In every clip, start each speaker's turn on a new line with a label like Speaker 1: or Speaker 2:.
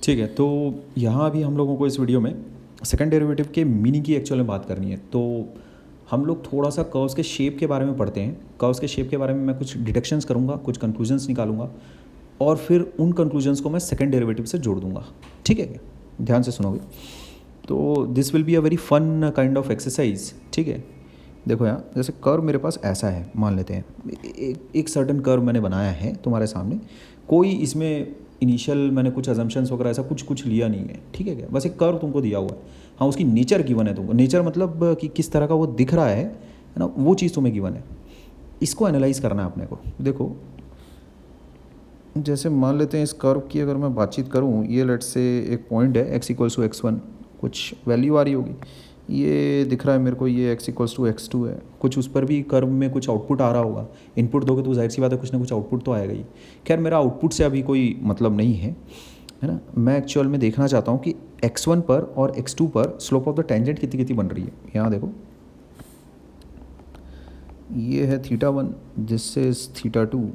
Speaker 1: ठीक है, तो यहाँ अभी हम लोगों को इस वीडियो में सेकंड डेरिवेटिव के मीनिंग की एक्चुअल में बात करनी है। तो हम लोग थोड़ा सा कर्व्स के शेप के बारे में पढ़ते हैं। कर्व्स के शेप के बारे में मैं कुछ डिडक्शंस करूँगा, कुछ कंक्लूजन्स निकालूंगा और फिर उन कंक्लूजन्स को मैं सेकंड डेरिवेटिव से जोड़ दूंगा। ठीक है, ध्यान से सुनोगे तो this will be a very fun kind of exercise. ठीक है, देखो यहाँ जैसे कर्व मेरे पास ऐसा है, मान लेते हैं एक सर्टन कर्व मैंने बनाया है तुम्हारे सामने। कोई इसमें इनिशियल मैंने कुछ अजम्पशंस वगैरह ऐसा कुछ लिया नहीं है। ठीक है क्या, बस एक कर्व तुमको दिया हुआ है। हाँ, उसकी नेचर गिवन है तुमको। नेचर मतलब कि किस तरह का वो दिख रहा है ना, वो चीज़ तुम्हें गिवन है। इसको एनालाइज करना है अपने को। देखो जैसे मान लेते हैं इस कर्व की अगर मैं बातचीत करूँ, ये लेट से एक पॉइंट है x=x1, कुछ वैल्यू आ रही होगी, ये दिख रहा है मेरे को, ये x=x2 है। कुछ उस पर भी कर्व में कुछ आउटपुट आ रहा होगा। इनपुट दोगे तो जाहिर सी बात है कुछ ना कुछ आउटपुट तो आएगा ही। खैर मेरा आउटपुट से अभी कोई मतलब नहीं है ना। मैं एक्चुअल में देखना चाहता हूँ कि x1 पर और x2 पर स्लोप ऑफ द टेंजेंट कितनी कितनी बन रही है। यहाँ देखो ये है θ1, दिस इज θ2।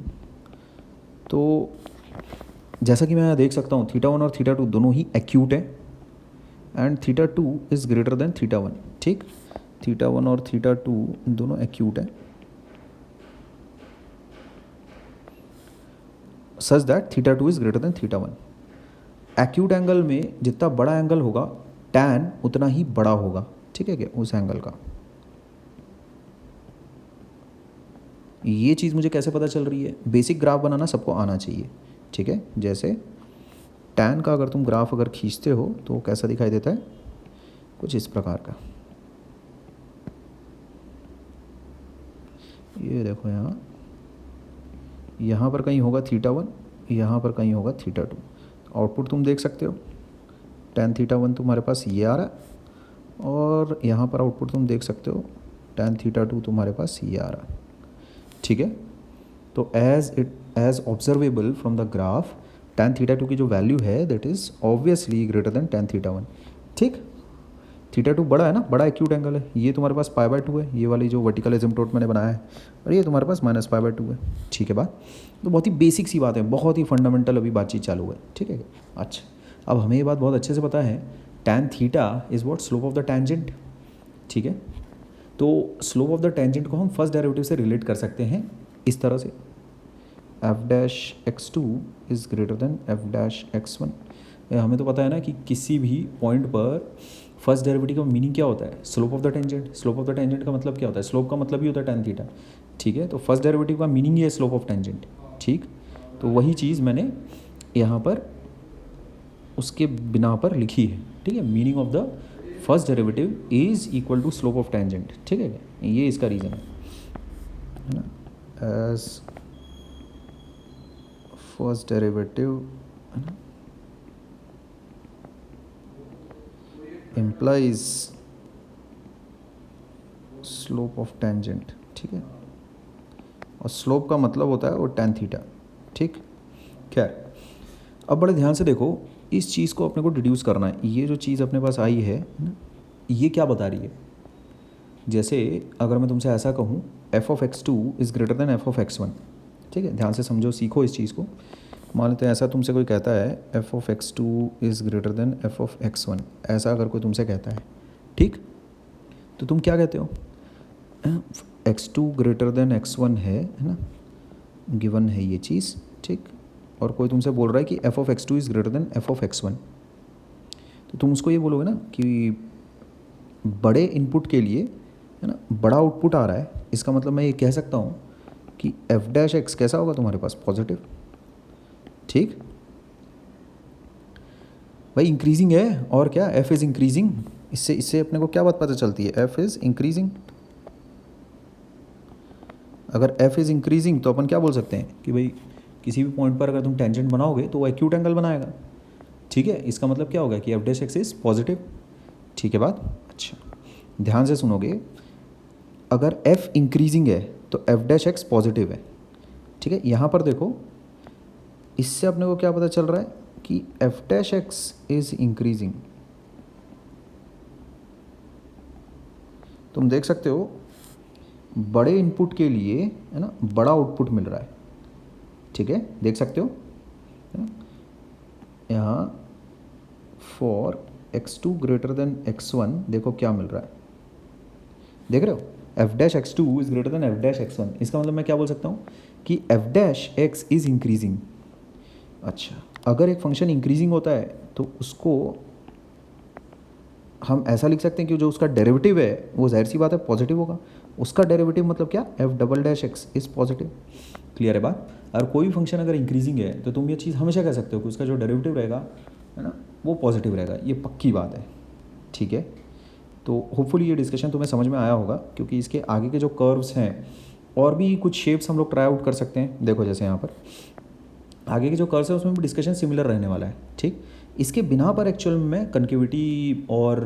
Speaker 1: तो जैसा कि मैं देख सकता हूँ θ1 और θ2 दोनों ही एक्यूट है एंड θ2 इज़ ग्रेटर देन θ1। ठीक, θ1 और θ2 दोनों एक्यूट है such that θ2 is greater than θ1। Acute angle में जितना बड़ा एंगल होगा टैन उतना ही बड़ा होगा। ठीक है क्या, उस एंगल का। ये चीज़ मुझे कैसे पता चल रही है? बेसिक ग्राफ बनाना सबको आना चाहिए। ठीक है, जैसे टैन का अगर तुम ग्राफ अगर खींचते हो तो कैसा दिखाई देता है, कुछ इस प्रकार का। ये देखो यहाँ पर कहीं होगा θ1, यहाँ पर कहीं होगा θ2। आउटपुट तुम देख सकते हो, tan θ1 तुम्हारे पास ये आ रहा है और यहाँ पर आउटपुट तुम देख सकते हो tan θ2 तुम्हारे पास ये आ रहा है। ठीक है, तो as observable from the graph tan θ2 की जो वैल्यू है that is obviously greater than tan θ1। ठीक, θ2 बड़ा है ना, बड़ा एक्यूट एंगल है। ये तुम्हारे पास π/2 है, ये वाली जो वर्टिकल एसिम्पटोट मैंने बनाया है, और ये तुम्हारे पास -π/2 है। ठीक है बात, तो बहुत ही बेसिक सी बात है, बहुत ही फंडामेंटल अभी बातचीत चालू है। ठीक है, अच्छा अब हमें ये बात बहुत अच्छे से पता है, tan θ is what, slope of the tangent. ठीक है, तो स्लोप ऑफ द टेंजेंट को हम फर्स्ट डेरिवेटिव से रिलेट कर सकते हैं इस तरह से, f'(x2) is greater then f'(x1)। हमें तो पता है ना कि किसी भी पॉइंट पर फर्स्ट डेरिवेटिव का मीनिंग क्या होता है, slope of the tangent. Slope of the tangent का मतलब क्या होता है, स्लोप का मतलब ही होता है tan θ। ठीक है, तो फर्स्ट डेरिवेटिव का मीनिंग ही है स्लोप ऑफ टेंजेंट। ठीक, तो वही चीज़ मैंने यहाँ पर उसके बिना पर लिखी है। ठीक है, meaning of the first derivative is equal to slope of tangent. ठीक है, ये इसका रीज़न है ना, एज फर्स्ट डेरिवेटिव है ना implies स्लोप ऑफ टेंजेंट। ठीक है, और स्लोप का मतलब होता है वो tan θ। ठीक, खैर अब बड़े ध्यान से देखो, इस चीज़ को अपने को डिड्यूस करना है। ये जो चीज़ अपने पास आई है ना, ये क्या बता रही है? जैसे अगर मैं तुमसे ऐसा कहूँ f(x2) is greater then f(x1)। ठीक है, ध्यान से समझो, सीखो इस चीज़ को। मान लेते हैं ऐसा तुमसे कोई कहता है f(x2) is greater then f(x1), ऐसा अगर कोई तुमसे कहता है। ठीक, तो तुम क्या कहते हो, x2 ग्रेटर देन x1 है ना, गिवन है ये चीज़। ठीक, और कोई तुमसे बोल रहा है कि f(x2) is greater then f(x1), तो तुम उसको ये बोलोगे ना कि बड़े इनपुट के लिए है ना बड़ा आउटपुट आ रहा है, इसका मतलब मैं ये कह सकता हूँ कि f'(x) कैसा होगा तुम्हारे पास, पॉजिटिव। ठीक भाई, इंक्रीजिंग है और क्या, f इज़ इंक्रीजिंग। इससे अपने को क्या बात पता चलती है, f इज़ इंक्रीजिंग। अगर f इज़ इंक्रीजिंग तो अपन क्या बोल सकते हैं कि भाई किसी भी पॉइंट पर अगर तुम टेंजेंट बनाओगे तो वो एक्यूट एंगल बनाएगा। ठीक है, इसका मतलब क्या होगा कि f'(x) इज़ पॉजिटिव। ठीक है बात, अच्छा ध्यान से सुनोगे, अगर f इंक्रीजिंग है तो f'(x) पॉजिटिव है। ठीक है, यहाँ पर देखो, इससे अपने को क्या पता चल रहा है कि f'(x) इज़ इंक्रीजिंग। तुम देख सकते हो बड़े इनपुट के लिए है ना बड़ा आउटपुट मिल रहा है। ठीक है, देख सकते हो है ना, यहाँ for x2 greater than x1 देखो क्या मिल रहा है, देख रहे हो, F dash x two is greater than F dash x one. इसका मतलब मैं क्या बोल सकता हूँ कि F dash x is increasing. अच्छा, अगर एक फंक्शन इंक्रीजिंग होता है तो उसको हम ऐसा लिख सकते हैं कि जो उसका डेरिवेटिव है वो जाहिर सी बात है पॉजिटिव होगा। उसका डेरिवेटिव मतलब क्या, F double dash x is positive. Clear है बात। और कोई भी फंक्शन अगर इंक्रीजिंग है तो तुम ये चीज़ हमेशा कह सकते हो कि उसका जो डेरिवेटिव रहेगा है ना वो पॉजिटिव रहेगा, ये पक्की बात है। ठीक है, तो होपफुली ये डिस्कशन तुम्हें समझ में आया होगा, क्योंकि इसके आगे के जो कर्व्स हैं और भी कुछ शेप्स हम लोग ट्राई आउट कर सकते हैं। देखो जैसे यहाँ पर आगे के जो कर्व्स है उसमें भी डिस्कशन सिमिलर रहने वाला है। ठीक, इसके बिना पर एक्चुअल में कन्केविटी और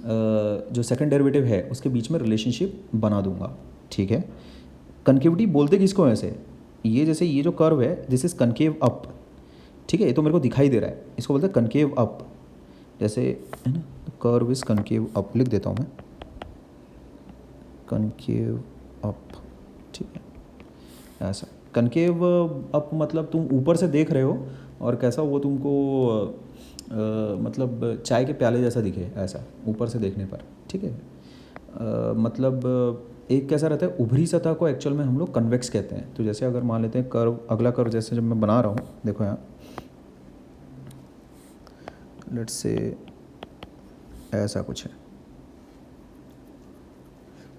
Speaker 1: जो सेकंड डेरिवेटिव है उसके बीच में रिलेशनशिप बना दूंगा। ठीक है, कन्केविटी बोलते किसको है ऐसे, ये जैसे ये जो कर्व है दिस इज़ कनकेव अप। ठीक है, ये तो मेरे को दिखाई दे रहा है, इसको बोलते हैं कनकेव अप, जैसे है ना, कर्व इज कनकेव अप, लिख देता हूँ मैं कनकेव अप। ठीक है, ऐसा कनकेव अप मतलब तुम ऊपर से देख रहे हो और कैसा वो तुमको मतलब चाय के प्याले जैसा दिखे, ऐसा ऊपर से देखने पर। ठीक है, मतलब एक कैसा रहता है, उभरी सतह को एक्चुअल में हम लोग कन्वेक्स कहते हैं। तो जैसे अगर मान लेते हैं कर्व, अगला कर्व जैसे जब मैं बना रहा हूँ, देखो यहाँ लेट्स से ऐसा कुछ है,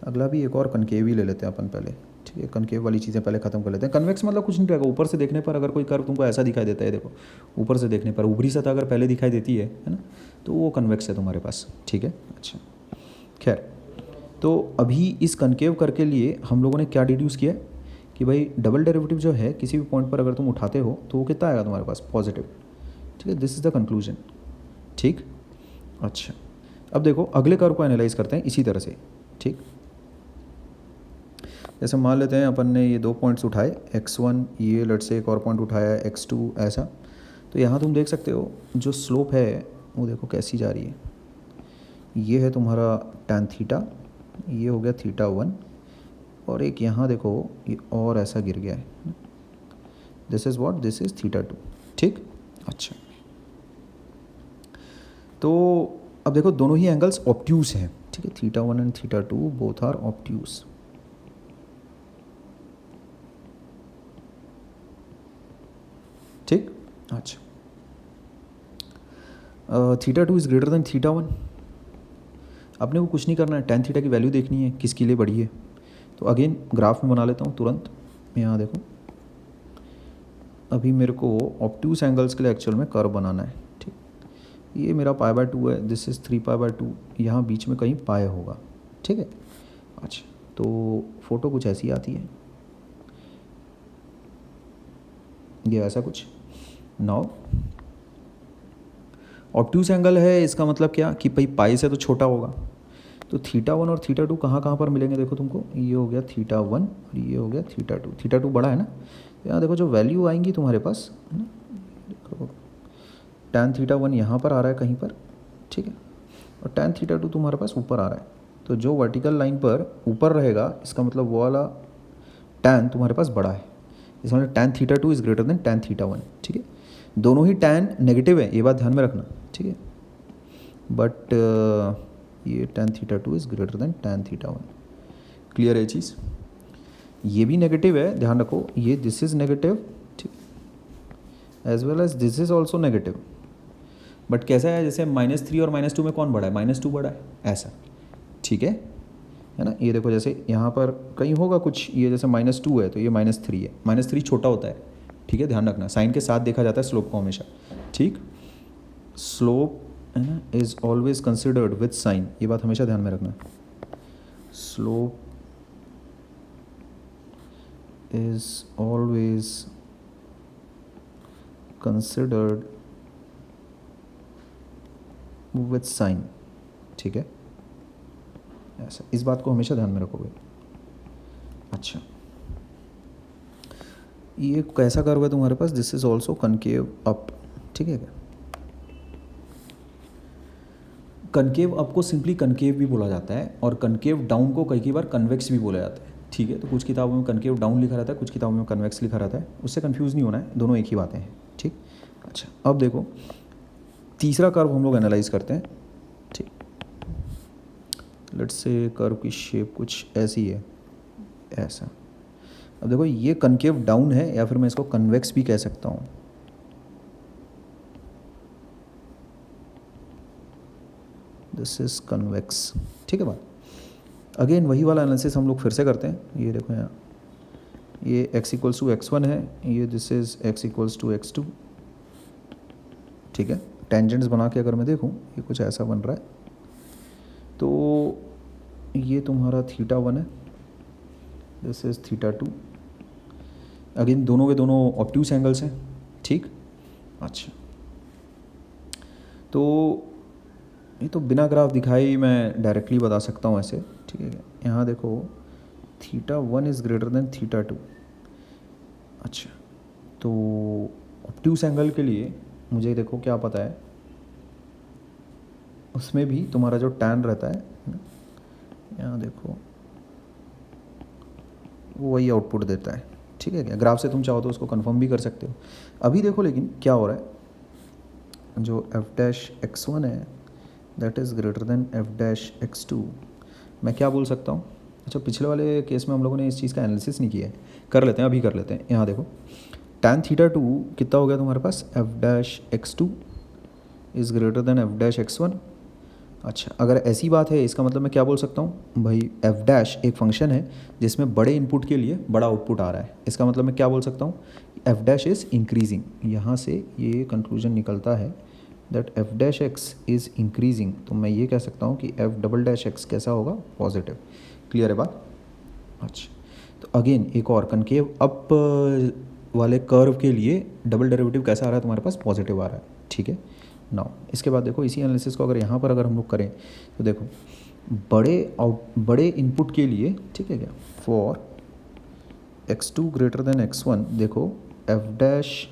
Speaker 1: अगला भी एक और कनकेव ही ले लेते हैं अपन पहले। ठीक है, कनकेव वाली चीज़ें पहले ख़त्म कर लेते हैं। कन्वेक्स मतलब कुछ नहीं रहेगा, ऊपर से देखने पर अगर कोई कर्व तुमको ऐसा दिखाई देता है, देखो ऊपर से देखने पर उभरी सतह अगर पहले दिखाई देती है ना, तो वो कन्वेक्स है तुम्हारे पास। ठीक है, अच्छा खैर, तो अभी इस कनकेव कर के लिए हम लोगों ने क्या डिड्यूस किया कि भाई डबल डेरिवेटिव जो है किसी भी पॉइंट पर अगर तुम उठाते हो तो वो कितना आएगा तुम्हारे पास, पॉजिटिव। ठीक है, दिस इज़ द कंक्लूजन। ठीक, अच्छा अब देखो अगले कर्व को एनालाइज करते हैं इसी तरह से। ठीक, जैसे मान लेते हैं अपन ने ये 2 पॉइंट्स उठाए x1, ये लेट्स से एक और पॉइंट उठाया x2, ऐसा। तो यहाँ तुम देख सकते हो जो स्लोप है वो देखो कैसी जा रही है, ये है तुम्हारा tan थीटा, ये हो गया θ1, और एक यहाँ देखो ये और ऐसा गिर गया है, this is what, this is θ2। ठीक, अच्छा तो अब देखो दोनों ही एंगल्स ऑब्ट्यूज हैं। ठीक है, θ1 एंड θ2 बोथ आर ऑब्ट्यूज। ठीक, अच्छा θ2 इज़ ग्रेटर देन θ1। अपने को कुछ नहीं करना है, tan थीटा की वैल्यू देखनी है किसके लिए बड़ी है। तो अगेन ग्राफ में बना लेता हूँ तुरंत। यहाँ देखो अभी मेरे को ऑब्ट्यूज एंगल्स के लिए एक्चुअल में कर्व बनाना है। ठीक, ये मेरा π/2 है, दिस इज़ 3π/2, यहाँ बीच में कहीं पाए होगा। ठीक है, अच्छा तो फोटो कुछ ऐसी आती है, ये ऐसा कुछ। नाउ ऑब्ट्यूज एंगल है, इसका मतलब क्या कि भाई पाई से तो छोटा होगा, तो θ1 और θ2 कहाँ पर मिलेंगे, देखो तुमको ये हो गया θ1 और ये हो गया θ2। θ2 बड़ा है ना, यहाँ देखो जो वैल्यू आएंगी तुम्हारे पास है ना, देखो tan θ1 यहाँ पर आ रहा है कहीं पर। ठीक है, और tan θ2 तुम्हारे पास ऊपर आ रहा है, तो जो वर्टिकल लाइन पर ऊपर रहेगा इसका मतलब वो वाला tan तुम्हारे पास बड़ा है, इसका मतलब tan θ2 is greater than tan θ1। ठीक है, दोनों ही tan नेगेटिव है, ये बात ध्यान में रखना। ठीक है, बट ये tan θ2 is greater than tan θ1। Clear है ये चीज़, ये भी नेगेटिव है, ध्यान रखो, ये दिस इज़ नेगेटिव, ठीक, as well as this is also negative. But कैसा है, जैसे -3 और -2 में कौन बड़ा है, -2 बड़ा है, ऐसा। ठीक है ना, ये देखो जैसे यहाँ पर कहीं होगा कुछ, ये जैसे -2 है तो ये -3 है, -3 छोटा होता है। ठीक है, ध्यान रखना, साइन के साथ देखा जाता है स्लोप को हमेशा। ठीक, स्लोप है ना is always considered with sign, ये बात हमेशा ध्यान में रखना। Slope is always considered with sign. ठीक है, ऐसा, इस बात को हमेशा ध्यान में रखोगे। अच्छा, ये कैसा कर्व है तुम्हारे पास, this is also concave up. ठीक है, कनकेव अप को सिंपली कनकेव भी बोला जाता है, और कनकेव डाउन को कई बार कन्वेक्स भी बोला जाता है। ठीक है, तो कुछ किताबों में कनकेव डाउन लिखा रहता है, कुछ किताबों में कन्वेक्स लिखा रहता है, उससे कंफ्यूज नहीं होना है, दोनों एक ही बातें हैं। ठीक, अच्छा अब देखो तीसरा कर्व हम लोग एनालाइज करते हैं, ठीक। लेट्स से कर्व की शेप कुछ ऐसी है, ऐसा। अब देखो ये कनकेव डाउन है या फिर मैं इसको कन्वेक्स भी कह सकता हूँ। दिस इज कन्वेक्स, ठीक है बात। अगेन वही वाला एनालिसिस हम लोग फिर से करते हैं। ये देखो यहाँ, ये x इक्वल्स टू x1 है, ये this is x equals to x2, ठीक है। टेंजेंट्स बना के अगर मैं देखूँ ये कुछ ऐसा बन रहा है, तो ये तुम्हारा θ1 है, दिस इज θ2। अगेन दोनों के दोनों ऑब्ट्यूस एंगल्स हैं, ठीक। अच्छा, तो ये तो बिना ग्राफ दिखाई मैं डायरेक्टली बता सकता हूँ ऐसे, ठीक है। यहाँ देखो θ1 इज़ ग्रेटर देन θ2। अच्छा, तो ऑब्ट्यूस एंगल के लिए मुझे देखो क्या पता है, उसमें भी तुम्हारा जो टैन रहता है, यहाँ देखो वो वही आउटपुट देता है, ठीक है क्या। ग्राफ से तुम चाहो तो उसको कंफर्म भी कर सकते हो। अभी देखो लेकिन क्या हो रहा है, जो f डैश x1 है that is greater than f dash x2। मैं क्या बोल सकता हूँ, अच्छा पिछले वाले केस में हम लोगों ने इस चीज़ का एनालिसिस नहीं किया है, कर लेते हैं, अभी कर लेते हैं। यहाँ देखो tan θ2 कितना हो गया तुम्हारे पास, f dash x2 is greater than f dash x1। अच्छा, अगर ऐसी बात है इसका मतलब मैं क्या बोल सकता हूँ भाई, f डैश एक फंक्शन है जिसमें बड़े इनपुट के लिए बड़ा आउटपुट आ रहा है। इसका मतलब मैं क्या बोल सकता हूँ, f डैश इज़ इंक्रीजिंग। यहाँ से ये कंक्लूजन निकलता है that f dash x is increasing. तो मैं ये कह सकता हूँ कि f डबल डैश x कैसा होगा, पॉजिटिव। क्लियर है बात। अच्छा, तो अगेन एक और कनकेव अप वाले कर्व के लिए डबल डेरिवेटिव कैसा आ रहा है तुम्हारे पास, पॉजिटिव आ रहा है, ठीक है। नाउ इसके बाद देखो इसी एनालिसिस को अगर यहाँ पर अगर हम लोग करें तो देखो बड़े इनपुट के लिए, ठीक है क्या, for x2 greater than x1, देखो f dash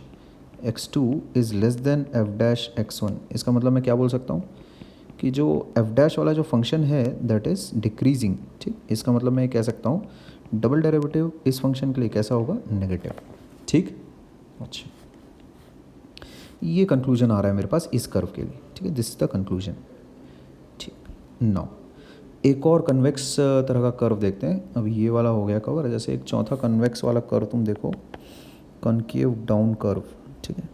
Speaker 1: x2 is less then f dash x1। इसका मतलब मैं क्या बोल सकता हूँ कि जो f डैश वाला जो फंक्शन है दैट इज़ डिक्रीजिंग, ठीक। इसका मतलब मैं कह सकता हूँ डबल डेरिवेटिव इस फंक्शन के लिए कैसा होगा, नेगेटिव, ठीक। अच्छा, ये कंक्लूजन आ रहा है मेरे पास इस कर्व के लिए, ठीक है। दिस इज द कंक्लूजन, ठीक। नाउ एक और कन्वेक्स तरह का कर्व देखते हैं। अब ये वाला हो गया कवर, जैसे एक चौथा कन्वेक्स वाला कर्व तुम देखो, कनकेव डाउन कर्व, ठीक है,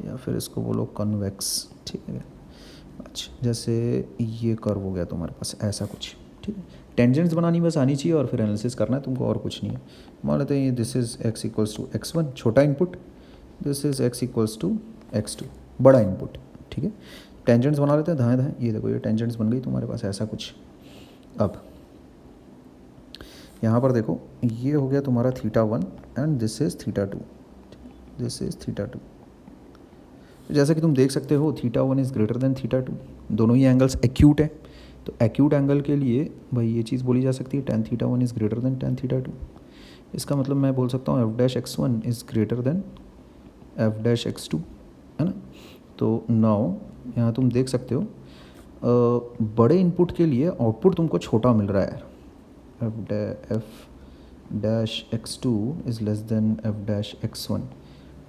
Speaker 1: या फिर इसको बोलो कन्वेक्स, ठीक है। अच्छा, जैसे ये कर्व हो गया तुम्हारे पास ऐसा कुछ, ठीक है। टेंजेंट्स बनानी बस आनी चाहिए और फिर एनालिसिस करना है तुमको, और कुछ नहीं है। मान लेते हैं ये this is x equals to x1 छोटा input, this is x equals to x2 बड़ा इनपुट, ठीक है। टेंजेंट्स बना लेते हैं दाएं दाएं, ये देखो ये टेंजेंट्स बन गई तुम्हारे पास ऐसा कुछ। अब यहाँ पर देखो ये हो गया तुम्हारा θ1 and this is θ2, this is θ2। जैसा कि तुम देख सकते हो θ1 इज़ ग्रेटर देन θ2, दोनों ही एंगल्स एक्यूट है। तो एक्यूट एंगल के लिए भाई ये चीज़ बोली जा सकती है tan θ1 is greater than tan θ2। इसका मतलब मैं बोल सकता हूँ f dash x1 is greater than f dash x2, है ना। तो नाउ यहाँ तुम देख सकते हो बड़े इनपुट के लिए आउटपुट तुमको छोटा मिल रहा है, f dash x2 is less then f dash x1,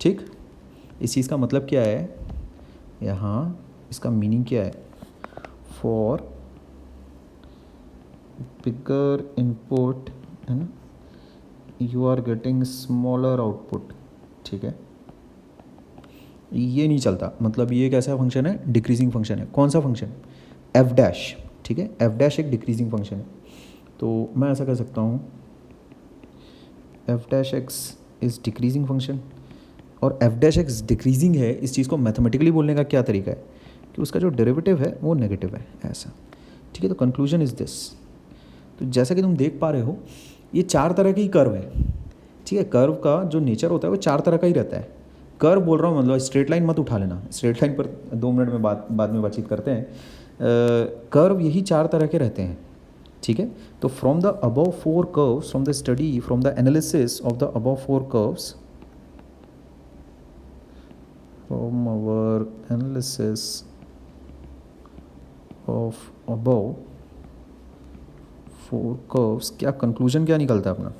Speaker 1: ठीक। इस चीज़ का मतलब क्या है, यहाँ इसका मीनिंग क्या है, फॉर बिगर इनपुट, है ना, you are getting smaller output, ठीक है। ये नहीं चलता, मतलब ये कैसा फंक्शन है, डिक्रीजिंग फंक्शन है। कौन सा फंक्शन, f डैश, ठीक है। f डैश एक डिक्रीजिंग फंक्शन है, तो मैं ऐसा कह सकता हूँ f dash x is decreasing function, और f डैश x डिक्रीजिंग है। इस चीज़ को मैथमेटिकली बोलने का क्या तरीका है कि उसका जो डेरिवेटिव है वो नेगेटिव है, ऐसा, ठीक है। तो कंक्लूजन इज़ दिस। तो जैसा कि तुम देख पा रहे हो ये चार तरह की कर्व है, ठीक है। कर्व का जो नेचर होता है वो चार तरह का ही रहता है। कर्व बोल रहा हूँ मतलब स्ट्रेट लाइन मत उठा लेना, स्ट्रेट लाइन पर 2 मिनट में बाद में बातचीत करते हैं। कर्व यही चार तरह के रहते हैं, ठीक है। तो from the above 4 curves, from the study, from the analysis of the above 4 curves, from our analysis of above 4 curves, क्या कंक्लूजन क्या निकलता है अपना,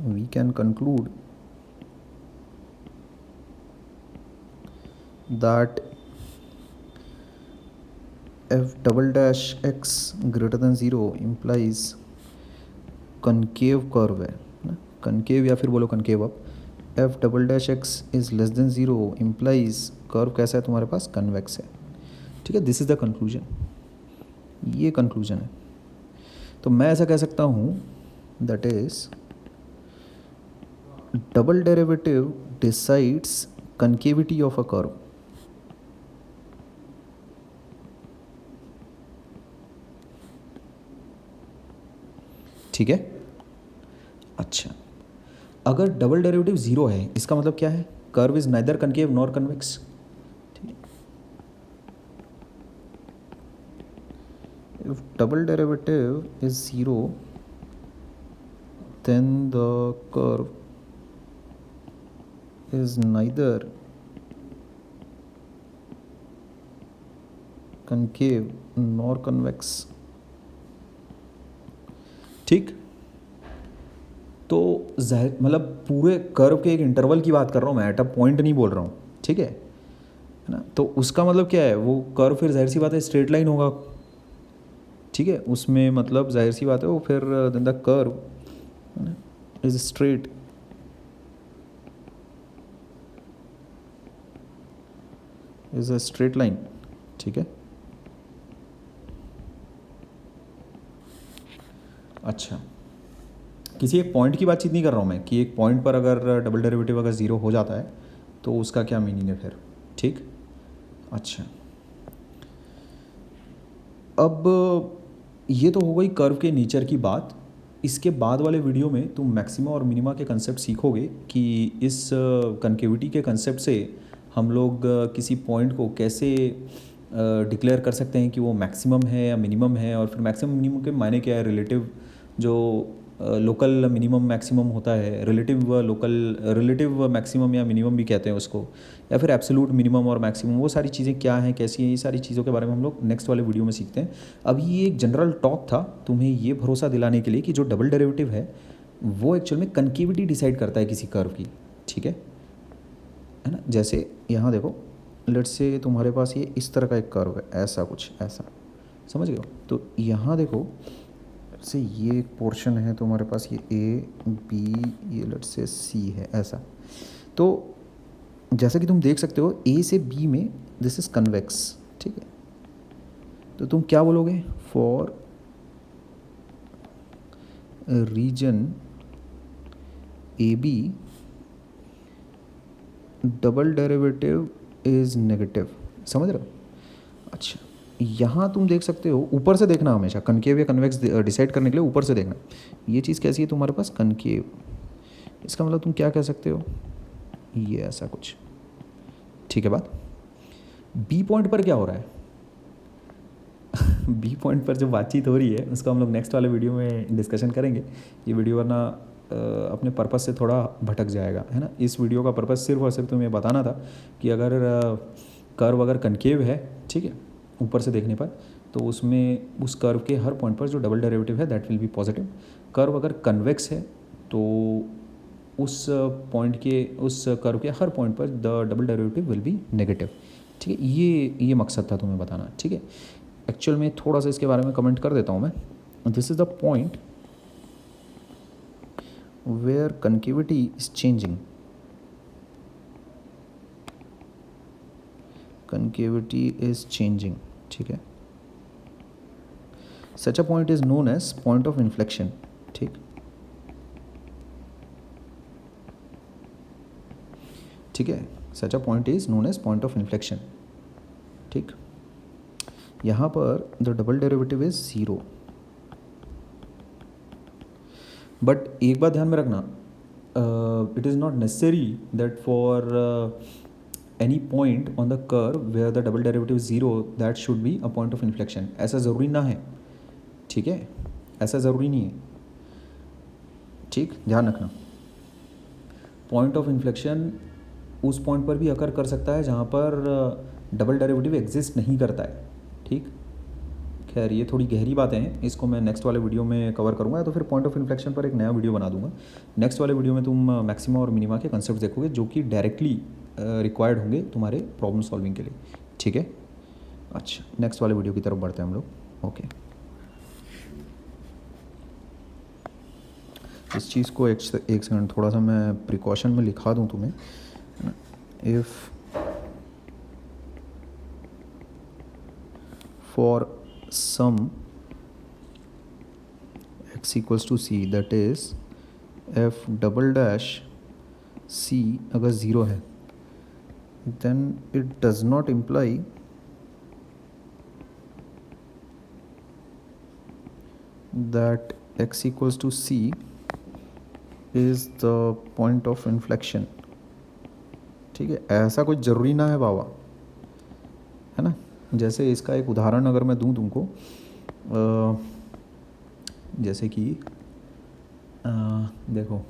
Speaker 1: we can conclude that f double dash x greater than zero implies concave curve है ना, concave या फिर बोलो कनकेव अब, f double dash x is less than zero implies curve कैसा है तुम्हारे पास, कन्वेक्स है। ठीक है, दिस इज़ द कंक्लूजन, ये कंक्लूजन है। तो मैं ऐसा कह सकता हूँ that is double derivative decides concavity of a curve. ठीक है, अच्छा, अगर डबल डेरिवेटिव ज़ीरो है इसका मतलब क्या है, curve is neither concave nor convex. ठीक है, if double derivative is zero then the curve is neither concave nor convex। ठीक, तो जाहिर मतलब पूरे कर्व के एक इंटरवल की बात कर रहा हूँ मैं, एट अ पॉइंट नहीं बोल रहा हूँ। ठीक है ना, तो उसका मतलब क्या है, वो कर्व फिर जाहिर सी बात है स्ट्रेट लाइन होगा। ठीक है, उसमें मतलब जाहिर सी बात है वो फिर then the curve is straight. Is a straight line. ठीक है, अच्छा, किसी एक पॉइंट की बातचीत नहीं कर रहा हूँ मैं कि एक पॉइंट पर अगर डबल डेरिवेटिव अगर ज़ीरो हो जाता है तो उसका क्या मीनिंग है फिर। ठीक, अच्छा, अब ये तो हो गई कर्व के नेचर की बात। इसके बाद वाले वीडियो में तुम मैक्सिमा और मिनिमा के कंसेप्ट सीखोगे कि इस कनकेविटी के कंसेप्ट से हम लोग किसी पॉइंट को कैसे डिक्लेयर कर सकते हैं कि वो मैक्सिमम है या मिनिमम है, और फिर मैक्सिमम मिनिमम के मायने क्या है, रिलेटिव जो लोकल मिनिमम मैक्सिमम होता है, रिलेटिव मैक्सिमम या मिनिमम भी कहते हैं उसको, या फिर एब्सोल्यूट मिनिमम और मैक्सिमम, वो सारी चीज़ें क्या हैं, कैसी हैं, ये सारी चीज़ों के बारे में हम लोग नेक्स्ट वाले वीडियो में सीखते हैं। अभी ये एक जनरल टॉक था तुम्हें ये भरोसा दिलाने के लिए कि जो डबल डेरिवेटिव है वो एक्चुअल में कनकेविटी डिसाइड करता है किसी कर्व की। ठीक है ना, जैसे यहाँ देखो, लेट्स से तुम्हारे पास ये इस तरह का एक कर्व है, ऐसा कुछ ऐसा, समझ गए हो। तो यहाँ देखो से ये एक पोर्शन है तुम्हारे पास, ये ए बी, ये लेट्स से सी है ऐसा। तो जैसा कि तुम देख सकते हो ए से बी में दिस इज़ कन्वेक्स। ठीक है, तो तुम क्या बोलोगे, for region a b double derivative is negative. समझ रहे हो। अच्छा, यहाँ तुम देख सकते हो, ऊपर से देखना हमेशा, कनकेव या कन्वेक्स डिसाइड करने के लिए ऊपर से देखना। ये चीज़ कैसी है तुम्हारे पास, कनकेव, इसका मतलब तुम क्या कह सकते हो, ये ऐसा कुछ। ठीक है बात। बी पॉइंट पर क्या हो रहा है बी पॉइंट पर जो बातचीत हो रही है उसको हम लोग नेक्स्ट वाले वीडियो में डिस्कशन करेंगे। ये वीडियो वरना अपने पर्पस से थोड़ा भटक जाएगा, है ना। इस वीडियो का पर्पस सिर्फ और सिर्फ तुम्हें बताना था कि अगर कर्व अगर कनकेव है, ठीक है, ऊपर से देखने पर, तो उसमें उस कर्व के हर पॉइंट पर जो डबल डेरिवेटिव है that will be positive. Curve अगर कन्वेक्स है तो उस पॉइंट के, उस कर्व के हर पॉइंट पर the double derivative will be negative. ठीक है, ये मकसद था तुम्हें बताना। ठीक है, एक्चुअल में थोड़ा सा इसके बारे में कमेंट कर देता हूँ मैं। This is the point where concavity is changing, concavity is changing. ठीक है, such a point is known as point of inflection. ठीक, ठीक है, such a point is known as point of inflection. ठीक, यहाँ पर the double derivative is zero, but एक बात ध्यान में रखना, it is not necessary that for any point on the curve where the double derivative zero that should be a point of inflection. ऐसा ज़रूरी ना है, ठीक है, ऐसा ज़रूरी नहीं है। ठीक, ध्यान रखना, पॉइंट ऑफ इन्फ्लेक्शन उस पॉइंट पर भी अकर कर सकता है जहाँ पर डबल डेरिवेटिव एग्जिस्ट नहीं करता है। ठीक, खैर ये थोड़ी गहरी बातें हैं, इसको मैं नेक्स्ट वाले वीडियो में कवर करूँगा, या तो फिर पॉइंट ऑफ इन्फ्लेक्शन पर एक नया वीडियो बना दूंगा। नेक्स्ट वाले वीडियो में तुम मैक्सिमा और मिनिमा के कंसेप्ट देखोगे जो कि डायरेक्टली रिक्वायर्ड होंगे तुम्हारे प्रॉब्लम सॉल्विंग के लिए, ठीक है। अच्छा, नेक्स्ट वाले वीडियो की तरफ बढ़ते हैं हम लोग। ओके, इस चीज़ को एक सेकंड थोड़ा सा मैं प्रिकॉशन में लिखा दूँ तुम्हें, है ना। If for some x equals to c, that is f double dash c अगर ज़ीरो है, then it does not imply that x equals to c is the point of inflection, ठीक है। ऐसा कुछ ज़रूरी ना है बाबा, है ना। जैसे इसका एक उदाहरण अगर मैं दूं तुमको, जैसे कि देखो,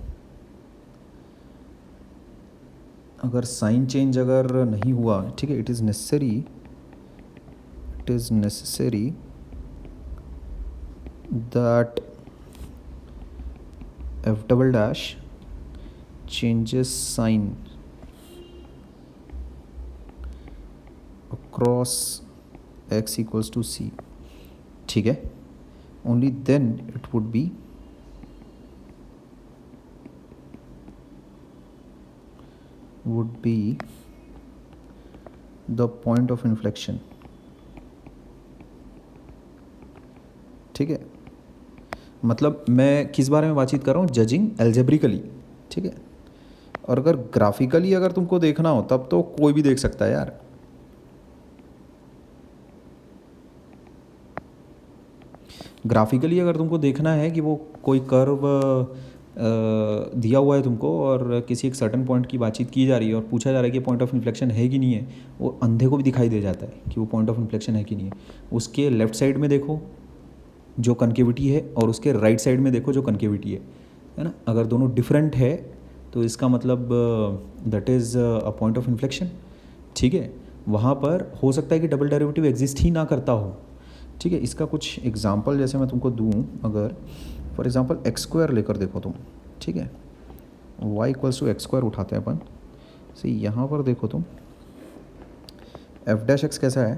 Speaker 1: अगर साइन चेंज अगर नहीं हुआ, ठीक है, it is necessary that f double dash changes sign across x equals to c, ठीक है। Only then it would be the point of inflection, ठीक है। मतलब मैं किस बारे में बातचीत कर रहा हूँ, जजिंग एल्जेब्रिकली, ठीक है। और अगर ग्राफिकली अगर तुमको देखना हो तब तो कोई भी देख सकता है यार। ग्राफिकली अगर तुमको देखना है कि वो कोई कर्व दिया हुआ है तुमको और किसी एक सर्टन पॉइंट की बातचीत की जा रही है और पूछा जा रहा है कि पॉइंट ऑफ इन्फ्लेक्शन है कि नहीं है, वो अंधे को भी दिखाई दे जाता है कि वो पॉइंट ऑफ इन्फ्लेक्शन है कि नहीं है। उसके लेफ्ट साइड में देखो जो कनकेविटी है और उसके राइट साइड में देखो जो कनकेविटी है ना। अगर दोनों डिफरेंट है तो इसका मतलब that is a point of inflection, ठीक है। वहाँ पर हो सकता है कि डबल डेरिवेटिव एग्जिस्ट ही ना करता हो, ठीक है। इसका कुछ एग्जांपल जैसे मैं तुमको दूँ, अगर फॉर एग्जांपल एक्स स्क्वायर लेकर देखो तुम, ठीक है, y equals to x square उठाते हैं अपन से। यहाँ पर देखो तुम एफ डैश एक्स कैसा है,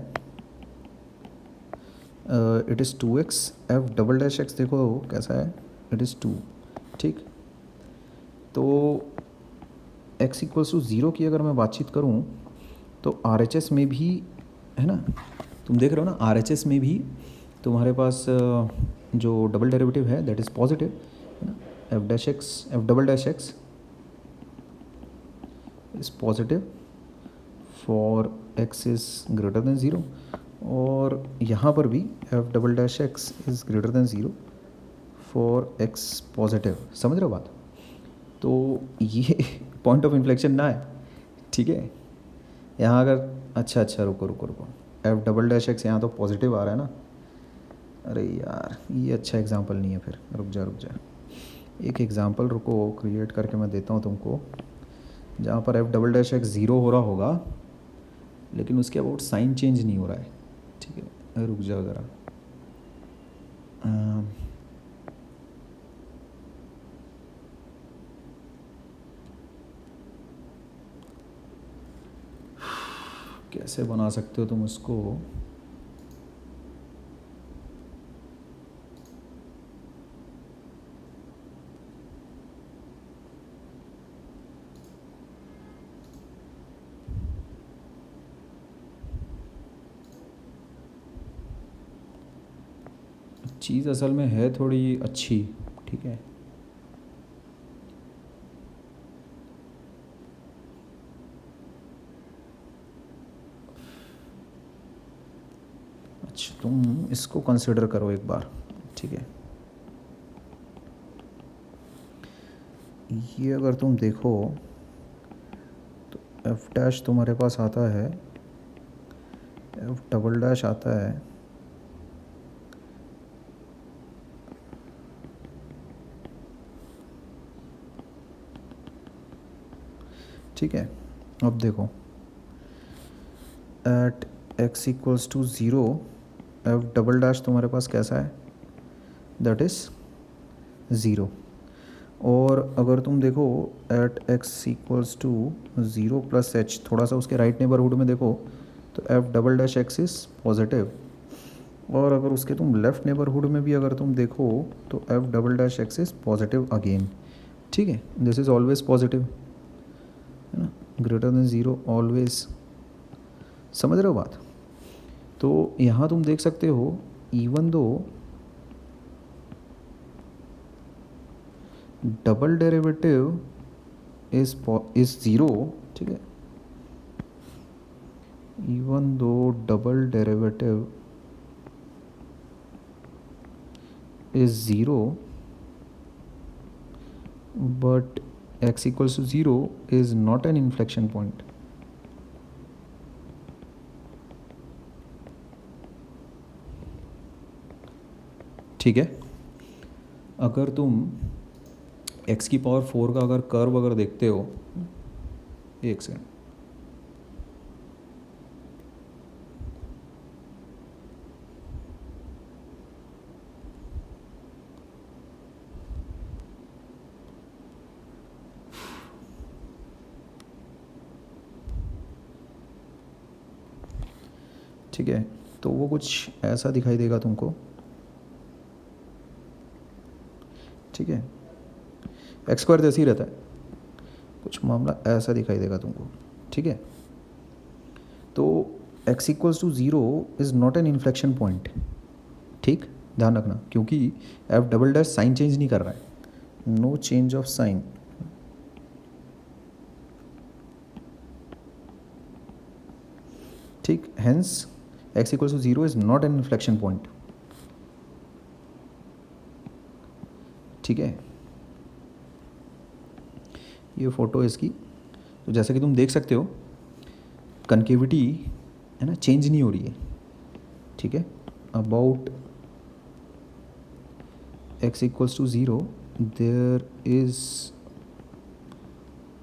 Speaker 1: it is 2x। F double dash x देखो कैसा है, इट इज़ 2, ठीक। तो x इक्वल्स टू ज़ीरो की अगर मैं बातचीत करूँ तो RHS में भी, है ना, तुम देख रहे हो ना, RHS में भी तुम्हारे पास जो डबल डेरिवेटिव है दैट इज़ पॉजिटिव, है ना। F dash x, F double dash x is positive for x is greater than zero, और यहाँ पर भी F double dash x is greater than zero for x positive. समझ रहे हो बात। तो ये पॉइंट ऑफ इन्फ्लेक्शन ना है, ठीक है। यहाँ अगर अच्छा रुको, एफ डबल डैश एक्स यहाँ तो पॉजिटिव आ रहा है ना। अरे यार ये अच्छा एग्जांपल नहीं है, फिर रुक जा, एक एग्जांपल रुको क्रिएट करके मैं देता हूँ तुमको, जहाँ पर F double dash x zero हो रहा होगा लेकिन उसके अबाउट साइन चेंज नहीं हो रहा है, ठीक है। रुक जाओ ज़रा, कैसे बना सकते हो तुम उसको, चीज़ असल में है थोड़ी अच्छी, ठीक है। अच्छा तुम इसको कंसिडर करो एक बार, ठीक है। ये अगर तुम देखो तो एफ डैश तुम्हारे पास आता है, एफ डबल डैश आता है, ठीक है। अब देखो at x equals to zero f double dash तुम्हारे पास कैसा है, दैट इज़ ज़ीरो। और अगर तुम देखो at x equals to 0 plus h, थोड़ा सा उसके राइट नेबरहुड में देखो तो f double dash x is positive, और अगर उसके तुम लेफ़्ट नेबरहुड में भी अगर तुम देखो तो f double dash x is positive again. ठीक है, दिस इज़ ऑलवेज पॉजिटिव, है ना, ग्रेटर देन ज़ीरो ऑलवेज। समझ रहे हो बात? तो यहाँ तुम देख सकते हो even though double derivative is zero, ठीक है, even though double derivative is zero but x equals to 0 is not an inflection point. ठीक है, अगर तुम x की पावर 4 का अगर कर्व अगर देखते हो, एक सेकंड, ठीक है, तो वो कुछ ऐसा दिखाई देगा तुमको। ठीक है, एक्स स्क्वायर जैसे ही रहता है, कुछ मामला ऐसा दिखाई देगा तुमको। ठीक है, तो x equals to 0 is not an inflection point. ठीक, ध्यान रखना, क्योंकि f double dash sign change नहीं कर रहा है, नो चेंज ऑफ साइन। ठीक, hence x equals to 0 is not an inflection point. ठीक है, ये फ़ोटो है इसकी। तो जैसा कि तुम देख सकते हो कनकेविटी, है ना, चेंज नहीं हो रही है। ठीक है, about x equals to 0 there is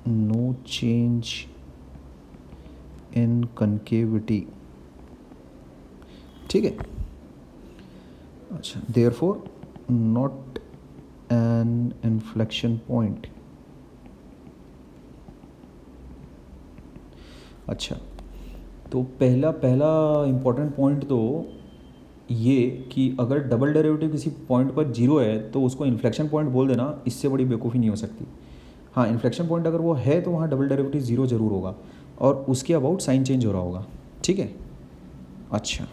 Speaker 1: no change in concavity. ठीक है, अच्छा, therefore not an inflection point. अच्छा, तो पहला इम्पॉर्टेंट पॉइंट तो ये कि अगर डबल डेरिवेटिव किसी पॉइंट पर जीरो है तो उसको इन्फ्लेक्शन पॉइंट बोल देना, इससे बड़ी बेवकूफ़ी नहीं हो सकती। हाँ, इन्फ्लेक्शन पॉइंट अगर वो है तो वहाँ डबल डेरिवेटिव ज़ीरो ज़रूर होगा और उसके अबाउट साइन चेंज हो रहा होगा। ठीक है, अच्छा,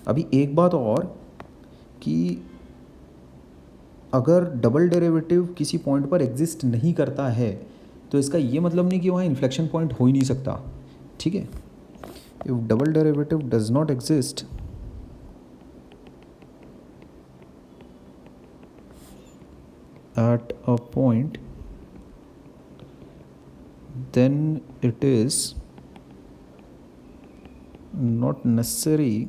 Speaker 1: अभी एक बात और कि अगर डबल डेरिवेटिव किसी पॉइंट पर एग्जिस्ट नहीं करता है तो इसका ये मतलब नहीं कि वहाँ इन्फ्लेक्शन पॉइंट हो ही नहीं सकता। ठीक है, if double derivative does not exist at a point, then it is not necessary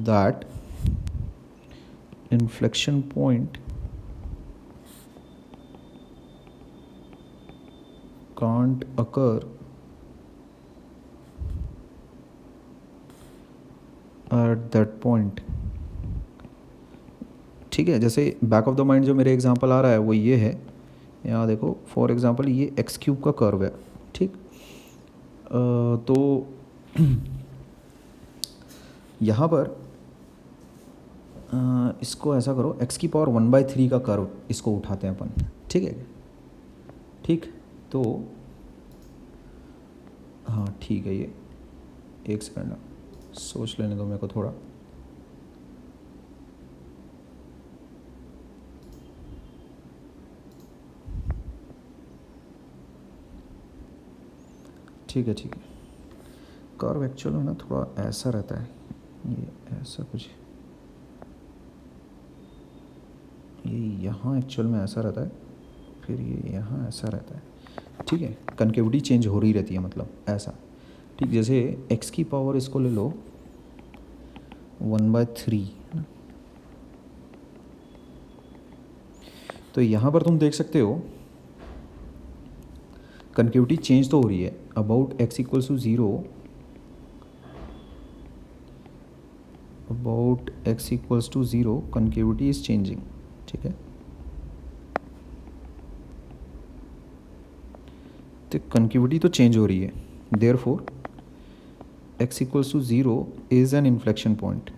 Speaker 1: that inflection point can't occur at that point. ठीक है, जैसे बैक ऑफ द माइंड जो मेरे एग्जांपल आ रहा है वो ये है, यहाँ देखो फॉर एग्जांपल ये एक्स क्यूब का कर्व है। ठीक, तो यहाँ पर इसको ऐसा करो, एक्स की पावर 1/3 का कर्व इसको उठाते हैं अपन। ठीक है, ठीक, तो हाँ ठीक है, ये एक सेकंड सोच लेने दो मेरे को थोड़ा। ठीक है, ठीक है, कर्व एक्चुअल में ना थोड़ा ऐसा रहता है, ये ऐसा कुछ, ये यहाँ एक्चुअल में ऐसा रहता है, फिर ये यहाँ ऐसा रहता है। ठीक है, कनकेविटी चेंज हो रही रहती है, मतलब ऐसा। ठीक, जैसे x की पावर इसको ले लो 1/3, तो यहाँ पर तुम देख सकते हो कनकेविटी चेंज तो हो रही है about x equals to 0, about x equals to 0 concavity is changing. ठीक है। तो कन्केविटी तो चेंज हो रही है, therefore x equals to 0 is an inflection point.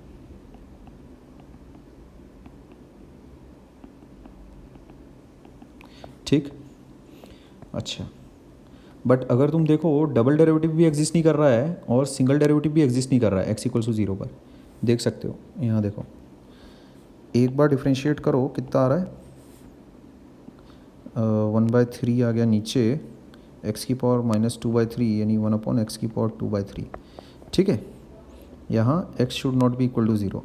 Speaker 1: ठीक। अच्छा, बट अगर तुम देखो डबल डेरिवेटिव भी एग्जिस्ट नहीं कर रहा है और सिंगल डेरिवेटिव भी एग्जिस्ट नहीं कर रहा है x इक्वल्स टू 0 पर, देख सकते हो यहाँ देखो, एक बार डिफ्रेंशिएट करो कितना आ रहा है, 1/3 आ गया नीचे, x की पावर -2/3 यानी 1/x की पावर 2/3। ठीक है, यहाँ x should not be equal to 0,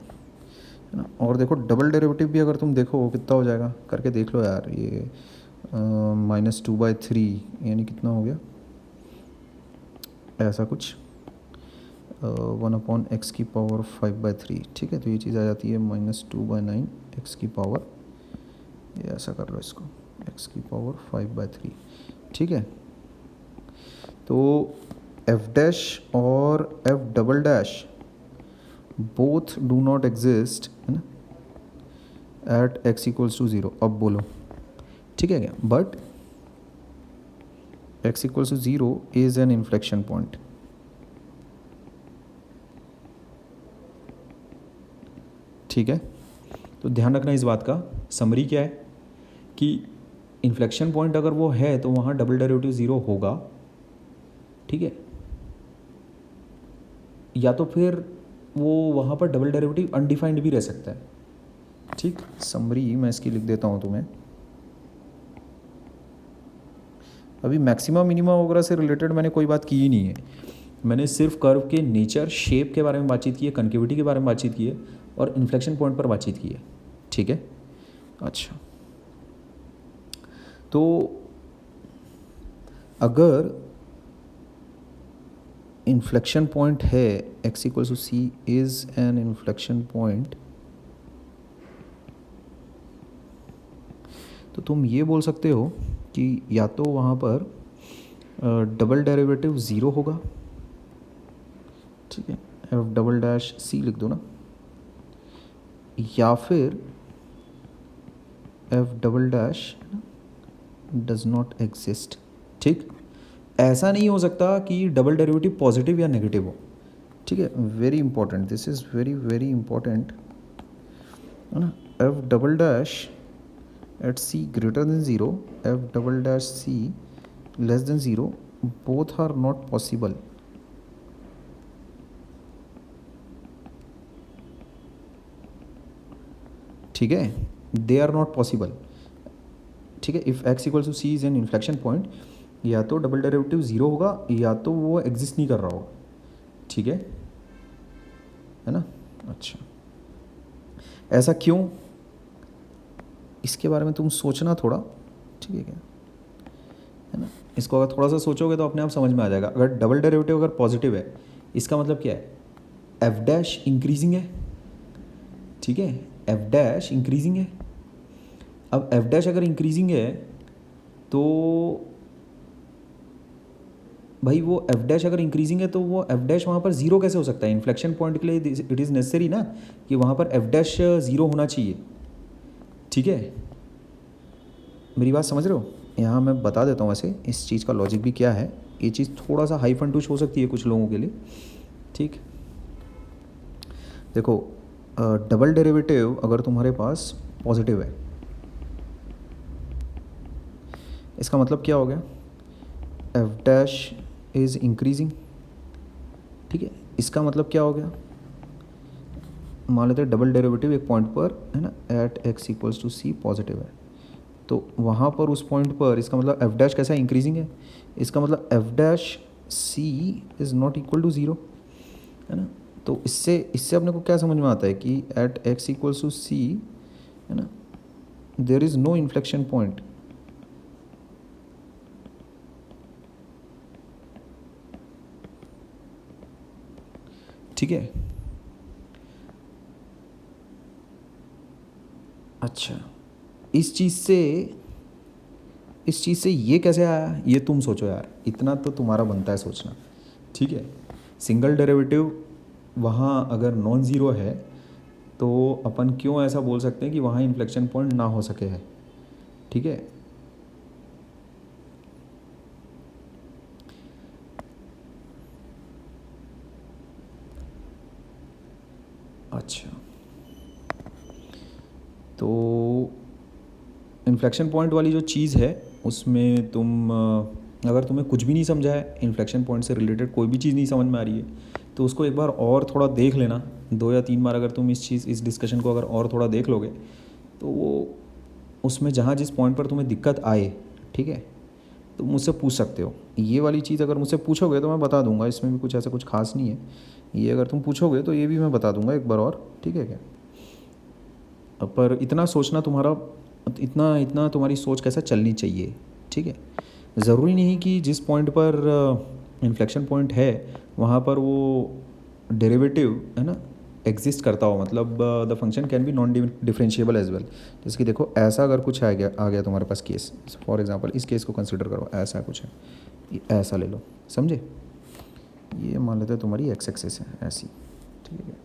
Speaker 1: है ना। और देखो डबल डेरिवेटिव भी अगर तुम देखो कितना हो जाएगा, करके देख लो यार, ये -2/3 यानी कितना हो गया, ऐसा कुछ 1/x की पावर 5/3। ठीक है, तो ये चीज़ आ जाती है -2/9 x की पावर, ये ऐसा कर लो इसको, x की पावर 5/3। ठीक है, तो f डैश और f double dash both do not exist, है ना, एट x इक्वल्स टू 0। अब बोलो ठीक है क्या, but x equals to 0 is an inflection point. ठीक है, तो ध्यान रखना इस बात का, समरी क्या है कि इन्फ्लेक्शन पॉइंट अगर वो है तो वहाँ डबल डेरिवेटिव 0 होगा। ठीक है, या तो फिर वो वहाँ पर डबल डेरिवेटिव अनडिफाइंड भी रह सकता है। ठीक, समरी मैं इसकी लिख देता हूँ तुम्हें। अभी मैक्सिमा मिनिमा वगैरह से रिलेटेड मैंने कोई बात की ही नहीं है, मैंने सिर्फ कर्व के नेचर, शेप के बारे में बातचीत की है, कन्केविटी के बारे में बातचीत की है और इन्फ्लेक्शन पॉइंट पर बातचीत की है। ठीक है, अच्छा, तो अगर इन्फ्लेक्शन पॉइंट है x equals to c is an inflection point, तो तुम ये बोल सकते हो कि या तो वहाँ पर डबल डेरिवेटिव 0 होगा, ठीक है, f डबल डैश c लिख दो ना, या फिर f double dash does not exist. ठीक, ऐसा नहीं हो सकता कि डबल डेरिवेटिव पॉजिटिव या नेगेटिव हो। ठीक है, very important, this is very very important, है ना। f double dash at c greater than 0, f double dash c less than 0, both are not possible. ठीक है, दे आर नॉट पॉसिबल। ठीक है, if x equals to c is an inflection point, या तो double derivative 0 होगा या तो वो एग्जिस्ट नहीं कर रहा होगा। ठीक है ना। अच्छा, ऐसा क्यों, इसके बारे में तुम सोचना थोड़ा, ठीक है क्या, है ना। इसको अगर थोड़ा सा सोचोगे तो अपने आप समझ में आ जाएगा। अगर डबल डेरिवेटिव अगर पॉजिटिव है, इसका मतलब क्या है, एफ डैश इंक्रीजिंग है। ठीक है, एफ डैश इंक्रीजिंग है। अब एफ डैश अगर इंक्रीजिंग है तो भाई वो एफ डैश अगर इंक्रीजिंग है तो वो एफ डैश वहाँ पर 0 कैसे हो सकता है। इन्फ्लेक्शन पॉइंट के लिए इट इज़ नेसेसरी ना कि वहाँ पर एफ डैश 0 होना चाहिए। ठीक है, मेरी बात समझ रहे हो। यहाँ मैं बता देता हूँ वैसे इस चीज़ का लॉजिक भी क्या है। ये चीज़ थोड़ा सा हाई फंटूश हो सकती है कुछ लोगों के लिए। ठीक, देखो डबल डेरिवेटिव अगर तुम्हारे पास पॉजिटिव है, इसका मतलब क्या हो गया, एफ डैश इज़ इंक्रीजिंग। ठीक है, इसका मतलब क्या हो गया, मान लेते हैं डबल डेरिवेटिव एक पॉइंट पर है ना, at x equals to c positive है, तो वहाँ पर उस पॉइंट पर इसका मतलब एफ डैश कैसा इंक्रीजिंग है, इसका मतलब f dash c is not equal to 0, है ना। तो इससे अपने को क्या समझ में आता है कि at x equals to c, है ना, there is no inflection point. ठीक है, अच्छा, इस चीज़ से ये कैसे आया, ये तुम सोचो यार, इतना तो तुम्हारा बनता है सोचना। ठीक है, सिंगल डेरिवेटिव वहाँ अगर नॉन ज़ीरो है तो अपन क्यों ऐसा बोल सकते हैं कि वहाँ इन्फ्लेक्शन पॉइंट ना हो सके है, ठीक है। अच्छा, तो इन्फ्लेक्शन पॉइंट वाली जो चीज़ है उसमें तुम अगर तुम्हें कुछ भी नहीं समझा है, इन्फ्लेक्शन पॉइंट से रिलेटेड कोई भी चीज़ नहीं समझ में आ रही है, तो उसको एक बार और थोड़ा देख लेना, 2 या 3 बार अगर तुम इस डिस्कशन को अगर और थोड़ा देख लोगे तो वो उसमें जहाँ जिस पॉइंट पर तुम्हें दिक्कत आए, ठीक है, तो मुझसे पूछ सकते हो। ये वाली चीज़ अगर मुझसे पूछोगे तो मैं बता दूंगा, इसमें भी कुछ ऐसा कुछ खास नहीं है। ये अगर तुम पूछोगे तो ये भी मैं बता दूंगा एक बार और, ठीक है क्या। पर इतना सोचना तुम्हारा, इतना इतना तुम्हारी सोच कैसा चलनी चाहिए, ठीक है। ज़रूरी नहीं कि जिस पॉइंट पर इन्फ्लेक्शन पॉइंट है वहाँ पर वो डेरिवेटिव है ना एग्जिस्ट करता हो, मतलब the function can be non differentiable as well. जैसे कि देखो ऐसा अगर कुछ आ गया तुम्हारे पास केस, फॉर एग्जांपल इस केस को कंसिडर करो, ऐसा कुछ है, ये ऐसा ले लो, समझे। ये मान लेते हैं तुम्हारी एक्स एक्सिस है ऐसी, ठीक है।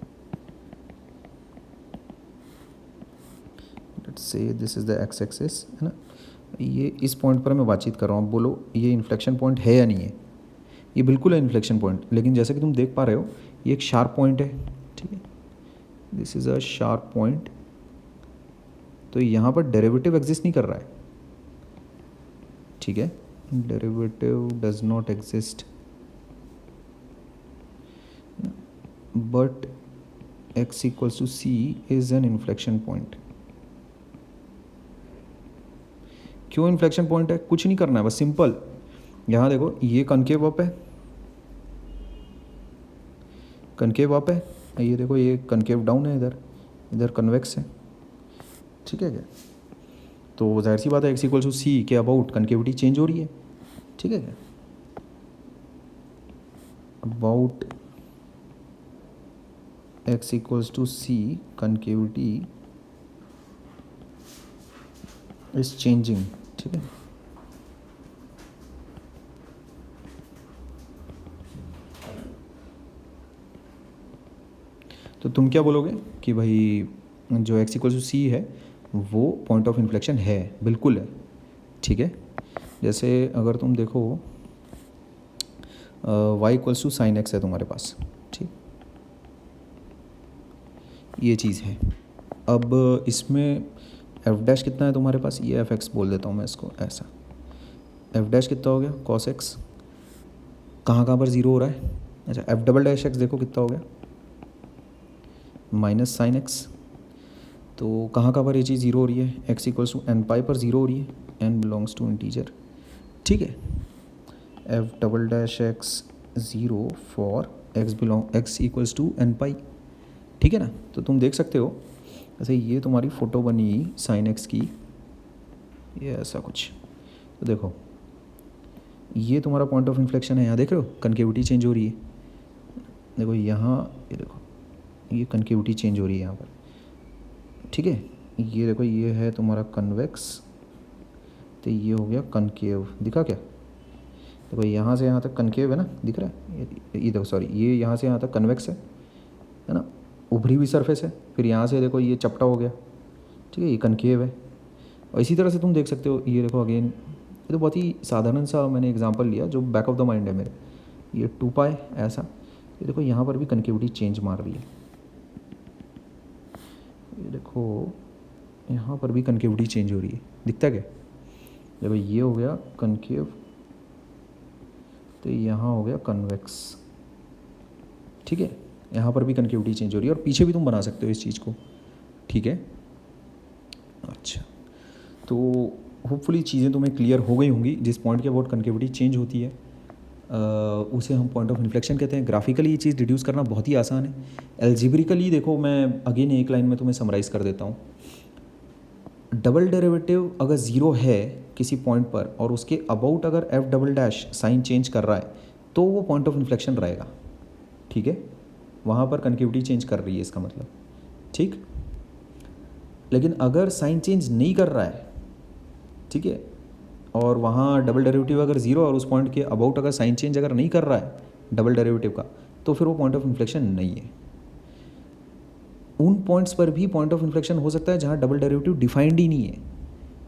Speaker 1: Let's say this is the x axis, है ना। ये इस पॉइंट पर मैं बातचीत कर रहा हूँ, बोलो ये इन्फ्लेक्शन पॉइंट है या नहीं है। ये बिल्कुल है इन्फ्लेक्शन पॉइंट, लेकिन जैसे कि तुम देख पा रहे हो ये एक शार्प पॉइंट है, ठीक है। This is a sharp point, तो यहाँ पर डेरिवेटिव एग्जिस्ट नहीं कर रहा है, ठीक है। Derivative does not exist, but x equals to c is an inflection point. क्यों इन्फ्लेक्शन पॉइंट है, कुछ नहीं करना है, बस सिंपल। यहाँ देखो ये कनकेव अप है, कनकेव अप है, ये देखो ये कनकेव डाउन है, इधर इधर कन्वेक्स है, ठीक है क्या। तो जाहिर सी बात है एक्स इक्वल्स टू सी के अबाउट कनकेविटी चेंज हो रही है, ठीक है क्या। About x equals to c concavity is changing, ठीक है। तो तुम क्या बोलोगे कि भाई जो x इक्वल्स टू सी है वो पॉइंट ऑफ इन्फ्लेक्शन है, बिल्कुल है, ठीक है। जैसे अगर तुम देखो y equals to sine x है तुम्हारे पास, ठीक, ये चीज़ है। अब इसमें एफ डैश कितना है तुम्हारे पास, ये एफ एक्स बोल देता हूँ मैं इसको ऐसा, एफ डैश कितना हो गया कॉस एक्स, कहाँ कहाँ पर ज़ीरो हो रहा है। अच्छा एफ डबल डैश एक्स देखो कितना हो गया माइनस साइन एक्स, तो कहाँ कहाँ पर ये चीज़ ज़ीरो हो रही है, एक्स इक्वल्स टू एन पाई पर ज़ीरो हो रही है, एन बिलोंग्स टू इंटीजर, ठीक है। F double dash x zero for x equals to n pi, ठीक है ना। तो तुम देख सकते हो ऐसे ये तुम्हारी फ़ोटो बनी साइन एक्स की, ये ऐसा कुछ, तो देखो ये तुम्हारा पॉइंट ऑफ इन्फ्लेक्शन है, यहाँ देख रहे हो कनकेविटी चेंज हो रही है, देखो यहाँ ये देखो ये कनकेविटी चेंज हो रही है यहाँ पर, ठीक है। ये देखो ये है तुम्हारा कन्वेक्स, तो ये हो गया कनकेव, दिखा क्या, देखो यहाँ से यहाँ तक कनकेव है ना, दिख रहा है, ये देखो सॉरी ये यहाँ से यहाँ तक कन्वेक्स है ना, उभरी हुई सरफेस है, फिर यहाँ से देखो ये चपटा हो गया, ठीक है, ये कनकेव है। और इसी तरह से तुम देख सकते हो, ये देखो अगेन, ये तो बहुत ही साधारण सा मैंने एग्जांपल लिया जो बैक ऑफ द माइंड है मेरे, ये 2 पाई ऐसा, ये देखो यहाँ पर भी कनकेविटी चेंज मार रही है, ये देखो यहाँ पर भी कनकेविटी चेंज हो रही है, दिखता क्या, देखो ये हो गया कनकेव, तो यहाँ हो गया कन्वेक्स, ठीक है। यहाँ पर भी कनकेविटी चेंज हो रही है, और पीछे भी तुम बना सकते हो इस चीज़ को, ठीक है। अच्छा, तो होपफुली चीज़ें तुम्हें क्लियर हो गई होंगी, जिस पॉइंट के अबाउट कनकेविटी चेंज होती है उसे हम पॉइंट ऑफ इन्फ्लेक्शन कहते हैं। ग्राफिकली ये चीज़ डिड्यूस करना बहुत ही आसान है। एल्जेब्रिकली देखो मैं अगेन एक लाइन में तुम्हें समराइज़ कर देता हूँ। डबल डेरिवेटिव अगर ज़ीरो है किसी पॉइंट पर और उसके अबाउट अगर F double dash sign change कर रहा है तो वो पॉइंट ऑफ इन्फ्लेक्शन रहेगा, ठीक है। वहाँ पर कनकेविटी चेंज कर रही है इसका मतलब, ठीक। लेकिन अगर साइन चेंज नहीं कर रहा है, ठीक है, और वहाँ डबल डेरिवेटिव अगर ज़ीरो और उस पॉइंट के अबाउट अगर साइन चेंज अगर नहीं कर रहा है डबल डेरिवेटिव का, तो फिर वो पॉइंट ऑफ इन्फ्लेक्शन नहीं है। उन पॉइंट्स पर भी पॉइंट ऑफ इन्फ्लेक्शन हो सकता है जहाँ डबल डेरिवेटिव डिफाइंड ही नहीं है,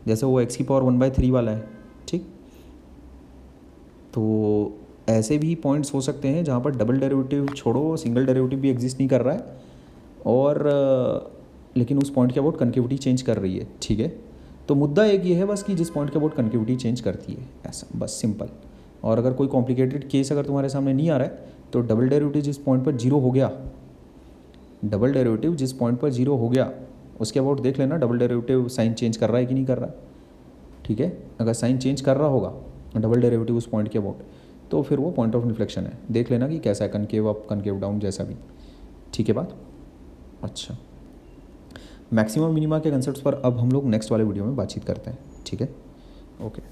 Speaker 1: जैसे वो x की पावर 1/3 वाला है, ठीक। तो ऐसे भी पॉइंट्स हो सकते हैं जहाँ पर डबल डेरिवेटिव छोड़ो, सिंगल डेरिवेटिव भी एग्जिस्ट नहीं कर रहा है, और लेकिन उस पॉइंट के अबाउट कनकेविटी चेंज कर रही है, ठीक है। तो मुद्दा एक ये है बस कि जिस पॉइंट के अबाउट कनकेविटी चेंज करती है, ऐसा बस सिंपल। और अगर कोई कॉम्प्लिकेटेड केस अगर तुम्हारे सामने नहीं आ रहा है तो डबल डेरिवेटिव जिस पॉइंट पर जीरो हो गया, डबल डेरिवेटिव जिस पॉइंट पर जीरो हो गया उसके अबाउट देख लेना डबल डेरिवेटिव साइन चेंज कर रहा है कि नहीं कर रहा, ठीक है। अगर साइन चेंज कर रहा होगा डबल डेरिवेटिव उस पॉइंट के अबाउट, तो फिर वो पॉइंट ऑफ इन्फ्लेक्शन है, देख लेना कि कैसा है, कनकेव अप कनकेव डाउन जैसा भी, ठीक है बात। अच्छा, मैक्सिमम मिनिमा के कंसेप्ट्स पर अब हम लोग नेक्स्ट वाले वीडियो में बातचीत करते हैं, ठीक है। ओके।